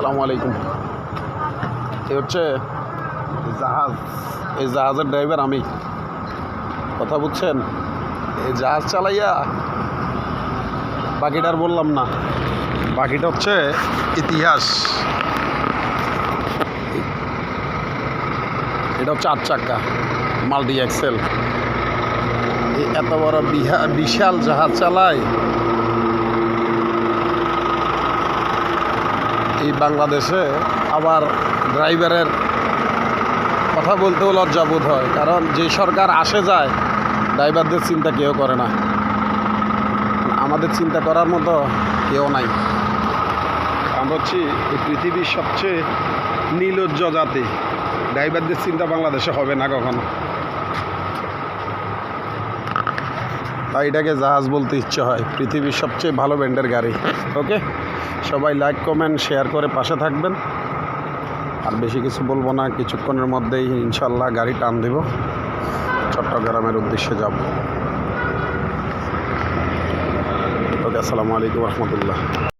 আসসালামু আলাইকুম। এ হচ্ছে জাহাজ, এই জাহাজের ড্রাইভার আমি। কথা বুঝছেন? এই জাহাজ চালাইয়া বাকিটা আর বললাম না, বাকিটা হচ্ছে ইতিহাস। এটা হচ্ছে 8 চাকা মাল্টি এক্সেল। এত বড় বিশাল জাহাজ চালায় এই বাংলাদেশে, আবার ড্রাইভারের কথা বলতেও লজ্জাবোধ হয়, কারণ যে সরকার আসে যায় ড্রাইভারদের চিন্তা কেউ করে না। আমাদের চিন্তা করার মতো কেউ নাই। আমরা হচ্ছি এই পৃথিবীর সবচেয়ে নির্লজ্জ জাতি। ড্রাইভারদের চিন্তা বাংলাদেশে হবে না কখনো, তাই এটাকে জাহাজ বলতে ইচ্ছে হয়। পৃথিবীর সবচেয়ে ভালো ব্র্যান্ডের গাড়ি। ওকে, সবাই লাইক কমেন্ট শেয়ার করে পাশে থাকবেন। আর বেশি কিছু বলবো না, কিছুক্ষণের মধ্যেই ইনশাল্লাহ গাড়ি টান দেব, চট্টগ্রামের উদ্দেশ্যে যাব। ওকে, আসসালামু আলাইকুম রহমতুল্লাহ।